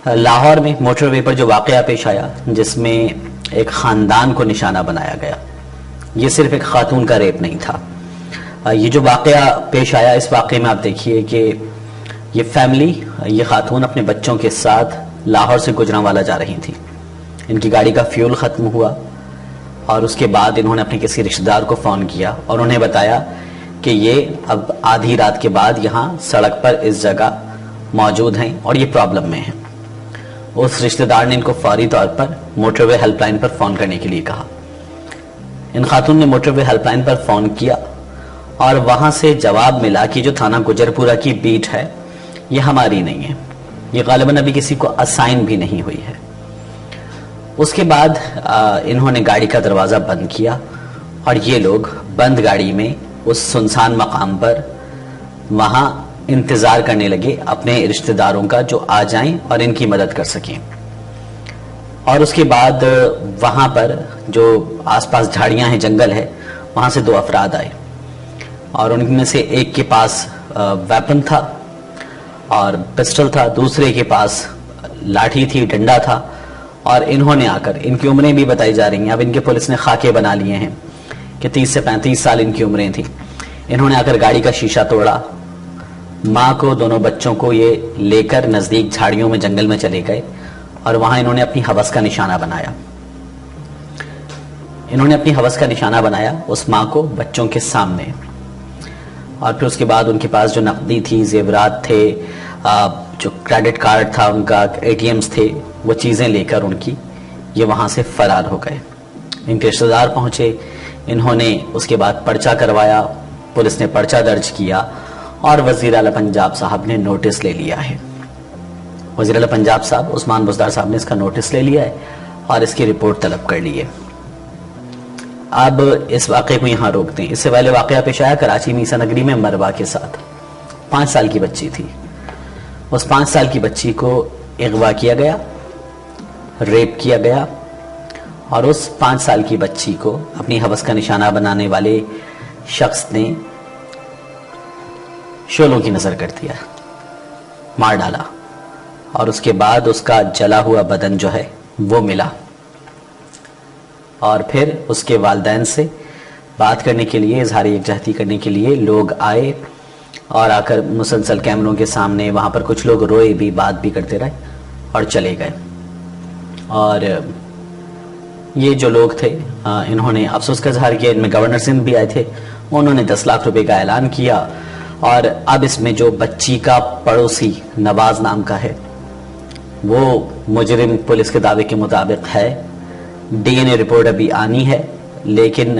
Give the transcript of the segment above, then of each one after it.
لاہور میں موٹر وے پر جو واقعہ پیش آیا جس میں ایک خاندان کو نشانہ بنایا گیا، یہ صرف ایک خاتون کا ریپ نہیں تھا۔ یہ جو واقعہ پیش آیا، اس واقعے میں آپ دیکھیے کہ یہ فیملی، یہ خاتون اپنے بچوں کے ساتھ لاہور سے گجرانوالہ جا رہی تھی۔ ان کی گاڑی کا فیول ختم ہوا اور اس کے بعد انہوں نے اپنے کسی رشتہ دار کو فون کیا اور انہیں بتایا کہ یہ اب آدھی رات کے بعد یہاں سڑک پر اس جگہ موجود ہیں اور یہ پرابلم میں ہیں۔ اس رشتہ دار نے ان کو فوری طور پر موٹر وے ہیلپ لائن پر فون کرنے کے لیے کہا۔ ان خاتون نے موٹر وے ہیلپ لائن پر فون کیا اور وہاں سے جواب ملا کہ جو تھانہ گجرپورہ کی بیٹ ہے یہ ہماری نہیں ہے، یہ غالباً ابھی کسی کو اسائن بھی نہیں ہوئی ہے۔ اس کے بعد انہوں نے گاڑی کا دروازہ بند کیا اور یہ لوگ بند گاڑی میں اس سنسان مقام پر وہاں انتظار کرنے لگے اپنے رشتہ داروں کا جو آ جائیں اور ان کی مدد کر سکیں۔ اور اس کے بعد وہاں پر جو آس پاس جھاڑیاں ہیں، جنگل ہے، وہاں سے 2 افراد آئے اور ان میں سے ایک کے پاس ویپن تھا اور پسٹل تھا، دوسرے کے پاس لاٹھی تھی، ڈنڈا تھا، اور انہوں نے آ کر، ان کی عمریں بھی بتائی جا رہی ہیں، اب ان کے پولیس نے خاکے بنا لیے ہیں کہ 30 سے 35 سال ان کی عمریں تھیں۔ انہوں نے آ کر گاڑی کا شیشہ توڑا، ماں کو، دونوں بچوں کو یہ لے کر نزدیک جھاڑیوں میں جنگل میں چلے گئے اور وہاں انہوں نے اپنی ہوس کا نشانہ بنایا۔ انہوں نے اپنی ہوس کا نشانہ بنایا اس ماں کو بچوں کے سامنے، اور پھر اس کے بعد ان کے پاس جو نقدی تھی، زیورات تھے، جو کریڈٹ کارڈ تھا ان کا، اے ٹی ایمز تھے، وہ چیزیں لے کر ان کی یہ وہاں سے فرار ہو گئے۔ ان کے رشتہ دار پہنچے، انہوں نے اس کے بعد پرچہ کروایا، پولیس نے پرچہ درج کیا اور وزیر اعلیٰ پنجاب صاحب نے نوٹس لے لیا ہے۔ وزیر اعلیٰ پنجاب صاحب عثمان بزدار صاحب نے اس کا نوٹس لے لیا ہے اور اس کی رپورٹ طلب کر لی ہے۔ اب اس واقعے کو یہاں روکتے ہیں۔ اس سے پہلے واقعہ پیش آیا کراچی میں عیسیٰ نگری میں مروا کے ساتھ، 5 سال کی بچی تھی۔ اس 5 سال کی بچی کو اغوا کیا گیا، ریپ کیا گیا، اور اس 5 سال کی بچی کو اپنی ہوس کا نشانہ بنانے والے شخص نے شعلوں کی نظر کر دیا، مار ڈالا، اور اس کے بعد اس کا جلا ہوا بدن جو ہے وہ ملا، اور پھر اس کے والدین سے بات کرنے کے لیے، اظہار یکجہتی کرنے کے لیے لوگ آئے اور آ کر مسلسل کیمروں کے سامنے وہاں پر کچھ لوگ روئے بھی، بات بھی کرتے رہے اور چلے گئے۔ اور یہ جو لوگ تھے انہوں نے افسوس کا اظہار کیا، ان میں گورنر سندھ بھی آئے تھے، انہوں نے 10 لاکھ روپے کا اعلان کیا، اور اب اس میں جو بچی کا پڑوسی نواز نام کا ہے وہ مجرم پولیس کے دعوے کے مطابق ہے۔ ڈی این اے رپورٹ ابھی آنی ہے، لیکن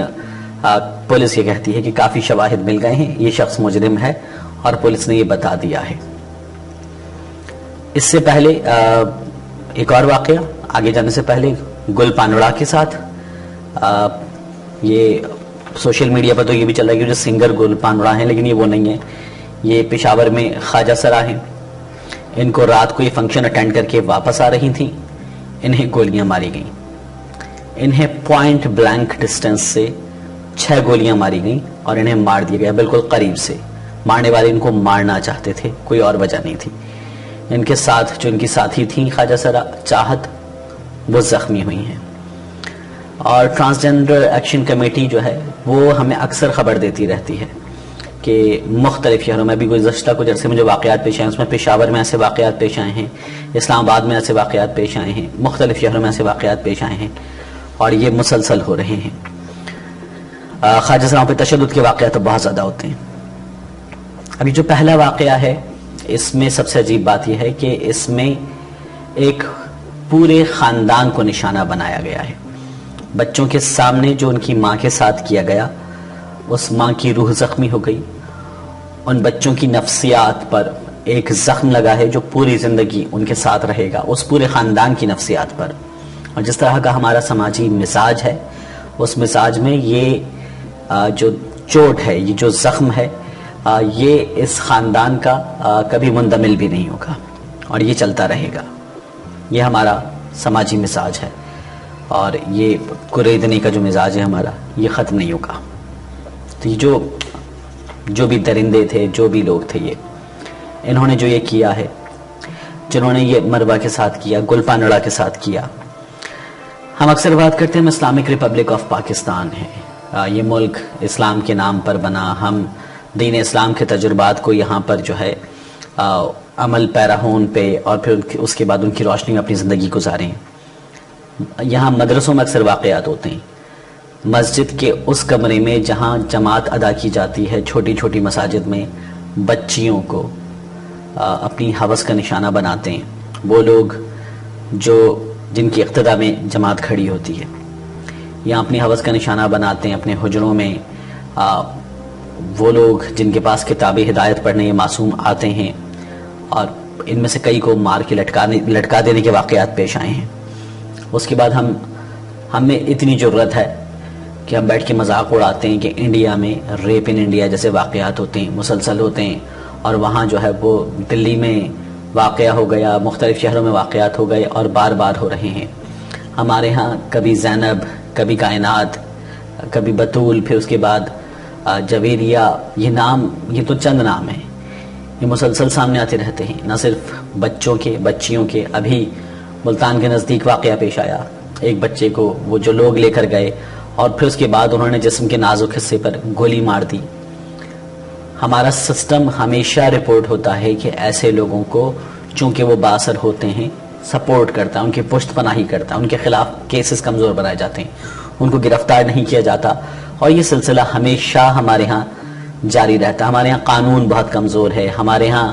پولیس یہ کہتی ہے کہ کافی شواہد مل گئے ہیں، یہ شخص مجرم ہے اور پولیس نے یہ بتا دیا ہے۔ اس سے پہلے ایک اور واقعہ آگے جانے سے پہلے گل پانوڑا کے ساتھ، یہ سوشل میڈیا پر تو یہ بھی چل رہا ہے کہ جو سنگر گل پانوڑا ہیں، لیکن یہ وہ نہیں ہے، یہ پشاور میں خواجہ سرا ہیں۔ ان کو رات کو یہ فنکشن اٹینڈ کر کے واپس آ رہی تھیں، انہیں گولیاں ماری گئیں، انہیں پوائنٹ بلینک ڈسٹنس سے 6 گولیاں ماری گئیں اور انہیں مار دیا گیا بالکل قریب سے۔ مارنے والے ان کو مارنا چاہتے تھے، کوئی اور وجہ نہیں تھی۔ ان کے ساتھ جو ان کی ساتھی تھیں خواجہ سرا، چاہت، وہ زخمی ہوئی ہیں۔ اور ٹرانسجنڈر ایکشن کمیٹی جو ہے وہ ہمیں اکثر خبر دیتی رہتی ہے کہ مختلف شہروں میں بھی گزشتہ کچھ عرصے میں جو واقعات پیش آئے ہیں، اس میں پشاور میں ایسے واقعات پیش آئے ہیں، اسلام آباد میں ایسے واقعات پیش آئے ہیں، مختلف شہروں میں ایسے واقعات پیش آئے ہیں اور یہ مسلسل ہو رہے ہیں۔ خواجہ سراؤں پہ تشدد کے واقعات تو بہت زیادہ ہوتے ہیں۔ ابھی جو پہلا واقعہ ہے، اس میں سب سے عجیب بات یہ ہے کہ اس میں ایک پورے خاندان کو نشانہ بنایا گیا ہے۔ بچوں کے سامنے جو ان کی ماں کے ساتھ کیا گیا، اس ماں کی روح زخمی ہو گئی، ان بچوں کی نفسیات پر ایک زخم لگا ہے جو پوری زندگی ان کے ساتھ رہے گا، اس پورے خاندان کی نفسیات پر۔ اور جس طرح کا ہمارا سماجی مزاج ہے، اس مزاج میں یہ جو چوٹ ہے، یہ جو زخم ہے، یہ اس خاندان کا کبھی مندمل بھی نہیں ہوگا اور یہ چلتا رہے گا۔ یہ ہمارا سماجی مزاج ہے اور یہ کریدنے کا جو مزاج ہے ہمارا، یہ ختم نہیں ہوگا۔ تو یہ جو بھی درندے تھے، جو بھی لوگ تھے، یہ انہوں نے جو یہ کیا ہے، جنہوں نے یہ مروہ کے ساتھ کیا، گل پانڑا کے ساتھ کیا. ہم اکثر بات کرتے ہیں ہم اسلامک ریپبلک آف پاکستان ہیں، یہ ملک اسلام کے نام پر بنا، ہم دین اسلام کے تجربات کو یہاں پر جو ہے عمل پیرا ہون پہ اور پھر اس کے بعد ان کی روشنی میں اپنی زندگی گزاریں. یہاں مدرسوں میں اکثر واقعات ہوتے ہیں. مسجد کے اس کمرے میں جہاں جماعت ادا کی جاتی ہے، چھوٹی چھوٹی مساجد میں بچیوں کو اپنی ہوس کا نشانہ بناتے ہیں وہ لوگ جن کی اقتدا میں جماعت کھڑی ہوتی ہے. یہاں اپنی ہوس کا نشانہ بناتے ہیں اپنے حجروں میں وہ لوگ جن کے پاس کتاب ہدایت پڑھنے یہ معصوم آتے ہیں، اور ان میں سے کئی کو مار کے لٹکا دینے کے واقعات پیش آئے ہیں. اس کے بعد ہمیں اتنی ضرورت ہے کہ ہم بیٹھ کے مذاق اڑاتے ہیں کہ انڈیا میں ریپ ان انڈیا جیسے واقعات ہوتے ہیں، مسلسل ہوتے ہیں، اور وہاں جو ہے وہ دلی میں واقعہ ہو گیا، مختلف شہروں میں واقعات ہو گئے اور بار بار ہو رہے ہیں. ہمارے ہاں کبھی زینب، کبھی کائنات، کبھی بطول، پھر اس کے بعد جویریہ، یہ تو چند نام ہیں، یہ مسلسل سامنے آتے رہتے ہیں. نہ صرف بچیوں کے ابھی ملتان کے نزدیک واقعہ پیش آیا، ایک بچے کو وہ جو لوگ لے کر گئے اور پھر اس کے بعد انہوں نے جسم کے نازک حصے پر گولی مار دی. ہمارا سسٹم ہمیشہ رپورٹ ہوتا ہے کہ ایسے لوگوں کو چونکہ وہ بااثر ہوتے ہیں سپورٹ کرتا ہے، ان کی پشت پناہی کرتا ہے، ان کے خلاف کیسز کمزور بنائے جاتے ہیں، ان کو گرفتار نہیں کیا جاتا، اور یہ سلسلہ ہمیشہ ہمارے ہاں جاری رہتا ہے. ہمارے ہاں قانون بہت کمزور ہے، ہمارے ہاں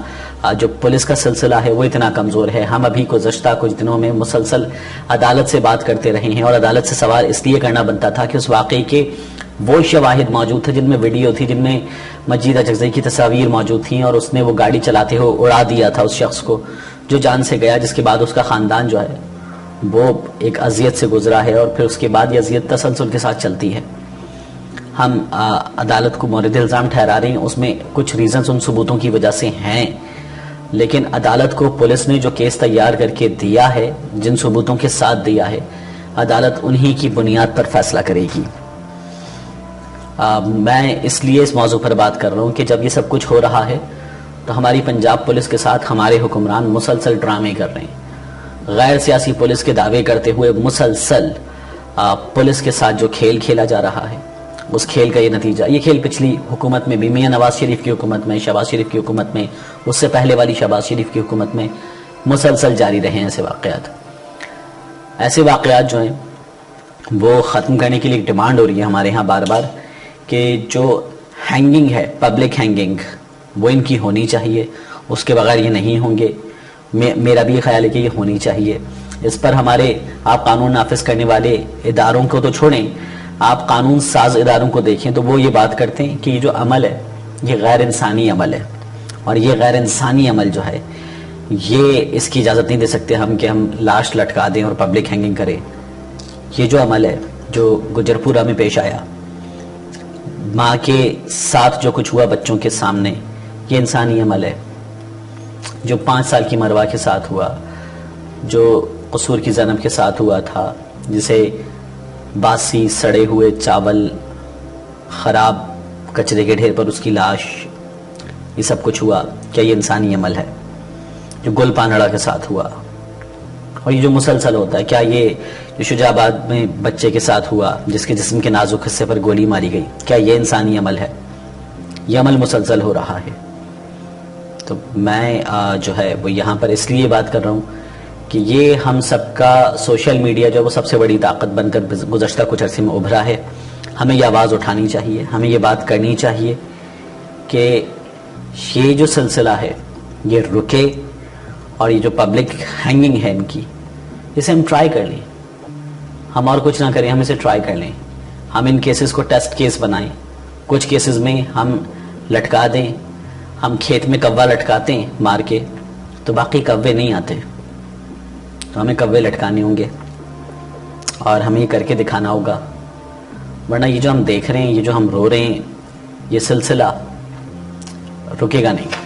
جو پولیس کا سلسلہ ہے وہ اتنا کمزور ہے. ہم ابھی گزشتہ کچھ دنوں میں مسلسل عدالت سے بات کرتے رہے ہیں، اور عدالت سے سوال اس لیے کرنا بنتا تھا کہ اس واقعے کے وہ شواہد موجود تھے جن میں ویڈیو تھی، جن میں مجید اچکزئی کی تصاویر موجود تھیں، اور اس نے وہ گاڑی چلاتے ہوئے اڑا دیا تھا اس شخص کو جو جان سے گیا، جس کے بعد اس کا خاندان جو ہے وہ ایک اذیت سے گزرا ہے، اور پھر اس کے بعد یہ اذیت تسلسل کے ساتھ چلتی ہے. ہم عدالت کو مورد الزام ٹھہرا رہے ہیں، اس میں کچھ ریزنز ان ثبوتوں کی وجہ سے ہیں، لیکن عدالت کو پولیس نے جو کیس تیار کر کے دیا ہے، جن ثبوتوں کے ساتھ دیا ہے، عدالت انہی کی بنیاد پر فیصلہ کرے گی. میں اس لیے اس موضوع پر بات کر رہا ہوں کہ جب یہ سب کچھ ہو رہا ہے تو ہماری پنجاب پولیس کے ساتھ ہمارے حکمران مسلسل ڈرامے کر رہے ہیں، غیر سیاسی پولیس کے دعوے کرتے ہوئے مسلسل پولیس کے ساتھ جو کھیل کھیلا جا رہا ہے، اس کھیل کا یہ نتیجہ، یہ کھیل پچھلی حکومت میں بھی، میاں نواز شریف کی حکومت میں، شہباز شریف کی حکومت میں، اس سے پہلے والی شہباز شریف کی حکومت میں مسلسل جاری رہے ہیں. ایسے واقعات جو ہیں وہ ختم کرنے کے لیے ڈیمانڈ ہو رہی ہے ہمارے ہاں بار بار کہ جو ہینگنگ ہے، پبلک ہینگنگ، وہ ان کی ہونی چاہیے، اس کے بغیر یہ نہیں ہوں گے. میرا بھی خیال ہے کہ یہ ہونی چاہیے. اس پر آپ قانون نافذ کرنے والے اداروں کو تو چھوڑیں، آپ قانون ساز اداروں کو دیکھیں تو وہ یہ بات کرتے ہیں کہ یہ جو عمل ہے یہ غیر انسانی عمل ہے، اور یہ غیر انسانی عمل جو ہے یہ اس کی اجازت نہیں دے سکتے ہم کہ ہم لاش لٹکا دیں اور پبلک ہینگنگ کریں. یہ جو عمل ہے جو گجرپورہ میں پیش آیا، ماں کے ساتھ جو کچھ ہوا بچوں کے سامنے، یہ انسانی عمل ہے. جو 5 سال کی مروہ کے ساتھ ہوا، جو قصور کی زینب کے ساتھ ہوا تھا، جسے باسی سڑے ہوئے چاول، خراب کچرے کے ڈھیر پر اس کی لاش، یہ سب کچھ ہوا، کیا یہ انسانی عمل ہے؟ جو گل پانڑا کے ساتھ ہوا، اور یہ جو مسلسل ہوتا ہے، کیا یہ جو شجاع آباد میں بچے کے ساتھ ہوا جس کے جسم کے نازک حصے پر گولی ماری گئی، کیا یہ انسانی عمل ہے؟ یہ عمل مسلسل ہو رہا ہے. تو میں جو ہے وہ یہاں پر اس لیے بات کر رہا ہوں کہ یہ ہم سب کا سوشل میڈیا جو ہے وہ سب سے بڑی طاقت بن کر گزشتہ کچھ عرصے میں ابھرا ہے. ہمیں یہ آواز اٹھانی چاہیے، ہمیں یہ بات کرنی چاہیے کہ یہ جو سلسلہ ہے یہ رکے، اور یہ جو پبلک ہینگنگ ہے ان کی، اسے ہم ٹرائی کر لیں. ہم اور کچھ نہ کریں، ہم اسے ٹرائی کر لیں. ہم ان کیسز کو ٹیسٹ کیس بنائیں. کچھ کیسز میں ہم لٹکا دیں. ہم کھیت میں کوا لٹکاتے ہیں مار کے، تو باقی کوے نہیں آتے، تو ہمیں کوے لٹکانے ہوں گے اور ہمیں یہ کر کے دکھانا ہوگا. ورنہ یہ جو ہم دیکھ رہے ہیں، یہ جو ہم رو رہے ہیں، یہ سلسلہ رکے گا نہیں.